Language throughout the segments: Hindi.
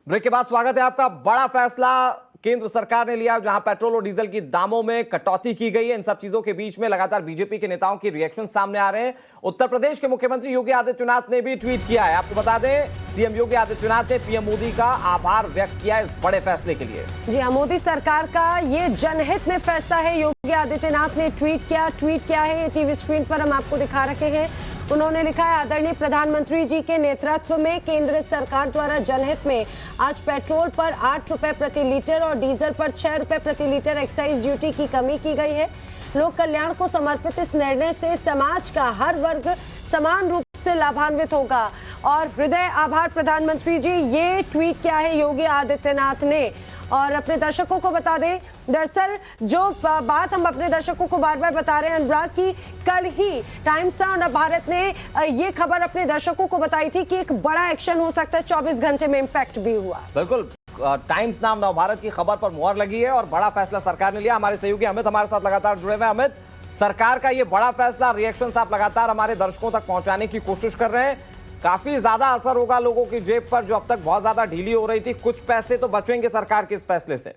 ब्रेक के बाद स्वागत है आपका। बड़ा फैसला केंद्र सरकार ने लिया, जहां पेट्रोल और डीजल की दामों में कटौती की गई है। इन सब चीजों के बीच में लगातार बीजेपी के नेताओं की रिएक्शन सामने आ रहे हैं। उत्तर प्रदेश के मुख्यमंत्री योगी आदित्यनाथ ने भी ट्वीट किया है। आपको बता दें, सीएम योगी आदित्यनाथ ने पीएम मोदी का आभार व्यक्त किया इस बड़े फैसले के लिए। जी हाँ, मोदी सरकार का ये जनहित में फैसला है। योगी आदित्यनाथ ने ट्वीट किया है। ये टीवी स्क्रीन पर हम आपको दिखा रखे हैं। उन्होंने लिखा है, आदरणीय प्रधानमंत्री जी के नेतृत्व में केंद्र सरकार द्वारा जनहित में आज पेट्रोल पर 8 रुपए प्रति लीटर और डीजल पर 6 रुपए प्रति लीटर एक्साइज ड्यूटी की कमी की गई है। लोक कल्याण को समर्पित इस निर्णय से समाज का हर वर्ग समान रूप से लाभान्वित होगा। और हृदय आभार प्रधानमंत्री जी। ये ट्वीट किया है योगी आदित्यनाथ ने। और अपने दर्शकों को बता दें, दरअसल जो बात हम अपने दर्शकों को बार बार बता रहे हैं अनुराग, की कल ही टाइम्स ऑफ भारत ने ये खबर अपने दर्शकों को बताई थी कि एक बड़ा एक्शन हो सकता है। 24 घंटे में इम्पैक्ट भी हुआ। बिल्कुल, टाइम्स नाम नव भारत की खबर पर मुहर लगी है और बड़ा फैसला सरकार ने लिया। हमारे सहयोगी अमित हमारे साथ लगातार जुड़े हुए हैं। अमित, सरकार का ये बड़ा फैसला, रिएक्शन आप लगातार हमारे दर्शकों तक पहुंचाने की कोशिश कर रहे हैं। काफी ज्यादा असर होगा लोगों की जेब पर, जो अब तक बहुत ज्यादा ढीली हो रही थी। कुछ पैसे तो बचेंगे सरकार के इस फैसले से।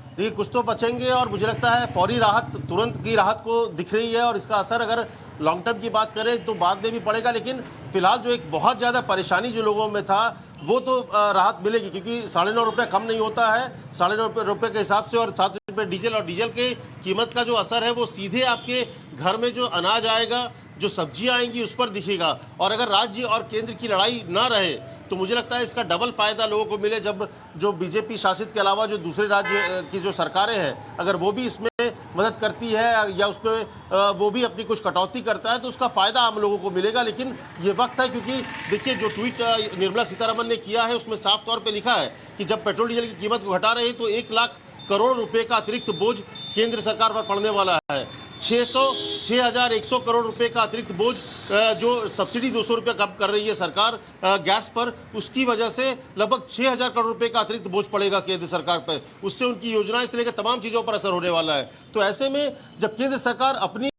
देखिए, कुछ तो बचेंगे और मुझे लगता है फौरी राहत, तुरंत की राहत को दिख रही है। और इसका असर अगर लॉन्ग टर्म की बात करें तो बाद में भी पड़ेगा। लेकिन फिलहाल जो एक बहुत ज़्यादा परेशानी जो लोगों में था, वो तो राहत मिलेगी, क्योंकि 9.5 रुपये कम नहीं होता है 9.5 रुपये के हिसाब से। और 7 रुपये डीजल, और डीजल के कीमत का जो असर है वो सीधे आपके घर में जो अनाज आएगा, जो सब्जियां आएंगी, उस पर दिखेगा। और अगर राज्य और केंद्र की लड़ाई ना रहे तो मुझे लगता है इसका डबल फायदा लोगों को मिले। जब जो बीजेपी शासित के अलावा जो दूसरे राज्य की जो सरकारें हैं, अगर वो भी इसमें मदद करती है या उसमें वो भी अपनी कुछ कटौती करता है, तो उसका फायदा आम लोगों को मिलेगा। लेकिन ये वक्त है, क्योंकि देखिए जो ट्वीट निर्मला सीतारमण ने किया है उसमें साफ तौर पे लिखा है कि जब पेट्रोल डीजल की कीमत को घटा रहे हैं तो 1 लाख करोड़ रुपए का अतिरिक्त बोझ केंद्र सरकार पर पड़ने वाला है। 6,100 करोड़ रुपए का अतिरिक्त बोझ जो सब्सिडी 200 रुपये कम कर रही है सरकार गैस पर, उसकी वजह से लगभग 6,000 करोड़ रुपए का अतिरिक्त बोझ पड़ेगा केंद्र सरकार पर। उससे उनकी योजनाएं से लेकर तमाम चीज़ों पर असर होने वाला है। तो ऐसे में जब केंद्र सरकार अपनी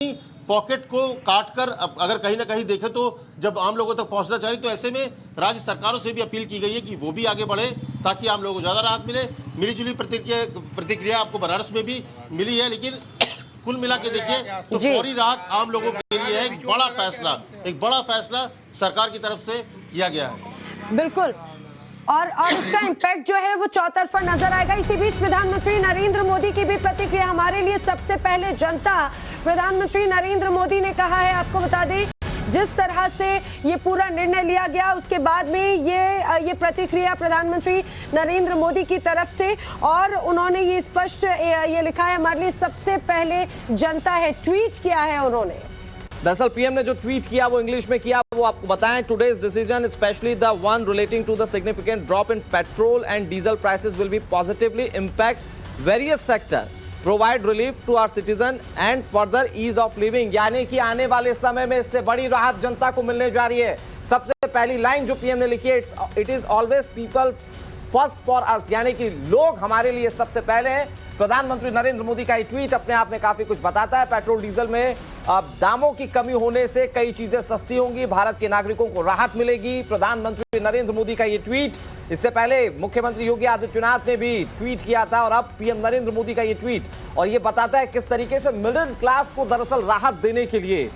पॉकेट को काट कर अगर कहीं ना कहीं देखें तो जब आम लोगों तक पहुंचना चाहिए, तो ऐसे में राज्य सरकारों से भी अपील की गई है कि वो भी आगे बढ़े ताकि आम लोगों को ज़्यादा राहत मिले। मिलीजुली प्रतिक्रिया आपको बनारस में भी मिली है। लेकिन कुल मिला के देखिए तो फौरी राहत आम लोगों के लिए है। एक बड़ा फैसला सरकार की तरफ से किया गया है। बिल्कुल, और उसका इम्पैक्ट जो है वो चौतरफा नजर आएगा। इसी बीच प्रधानमंत्री नरेंद्र मोदी की भी प्रतिक्रिया। हमारे लिए सबसे पहले जनता। प्रधानमंत्री नरेंद्र मोदी ने कहा है, आपको बता दें, जिस तरह से ये पूरा निर्णय लिया गया उसके बाद में ये प्रतिक्रिया प्रधानमंत्री नरेंद्र मोदी की तरफ से। और उन्होंने ये स्पष्ट ये लिखा है, हमारे लिए सबसे पहले जनता है। ट्वीट किया है उन्होंने। दरअसल पीएम ने जो ट्वीट किया वो इंग्लिश में किया, वो आपको बताएं। Today's decision, specially the one relating to the significant drop in petrol and diesel prices, will be positively impact various sector, provide relief to our citizen and further ease of living. यानी कि आने वाले समय में इससे बड़ी राहत जनता को मिलने जा रही है। सबसे पहली लाइन जो पीएम ने लिखी है, it is always people first for us, यानी कि लोग हमारे लिए सबसे पहले हैं। प्रधानमंत्री नरेंद्र मोदी का ये ट्वीट अपने आप में काफी कुछ बताता है। पेट्रोल डीजल में दामों की कमी होने से कई चीजें सस्ती होंगी, भारत के नागरिकों को राहत मिलेगी। प्रधानमंत्री नरेंद्र मोदी का ये ट्वीट, इससे पहले मुख्यमंत्री योगी आदित्यनाथ ने भी ट्वीट किया था, और अब पीएम नरेंद्र मोदी का ये ट्वीट, और ये बताता है किस तरीके से मिडिल क्लास को दरअसल राहत देने के लिए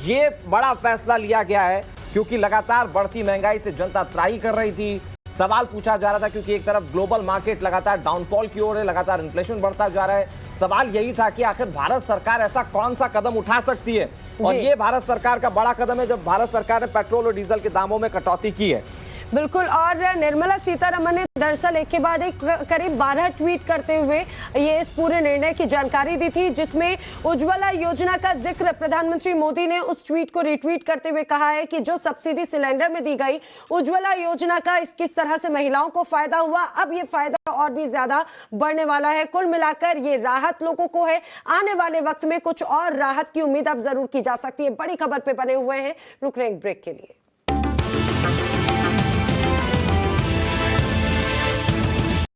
ये बड़ा फैसला लिया गया है। क्योंकि लगातार बढ़ती महंगाई से जनता त्राही कर रही थी। सवाल पूछा जा रहा था, क्योंकि एक तरफ ग्लोबल मार्केट लगातार डाउनफॉल की ओर है, लगातार इन्फ्लेशन बढ़ता जा रहा है। सवाल यही था कि आखिर भारत सरकार ऐसा कौन सा कदम उठा सकती है, और ये भारत सरकार का बड़ा कदम है जब भारत सरकार ने पेट्रोल और डीजल के दामों में कटौती की है। बिल्कुल, और निर्मला सीतारमण ने दरअसल एक के बाद एक करीब 12 ट्वीट करते हुए ये इस पूरे निर्णय की जानकारी दी थी, जिसमें उज्ज्वला योजना का जिक्र प्रधानमंत्री मोदी ने उस ट्वीट को रिट्वीट करते हुए कहा है कि जो सब्सिडी सिलेंडर में दी गई, उज्ज्वला योजना का किस तरह से महिलाओं को फायदा हुआ, अब ये फायदा और भी ज्यादा बढ़ने वाला है। कुल मिलाकर ये राहत लोगों को है। आने वाले वक्त में कुछ और राहत की उम्मीद अब जरूर की जा सकती है। बड़ी खबर पे बने हुए हैं, रुक रहे हैं ब्रेक के लिए।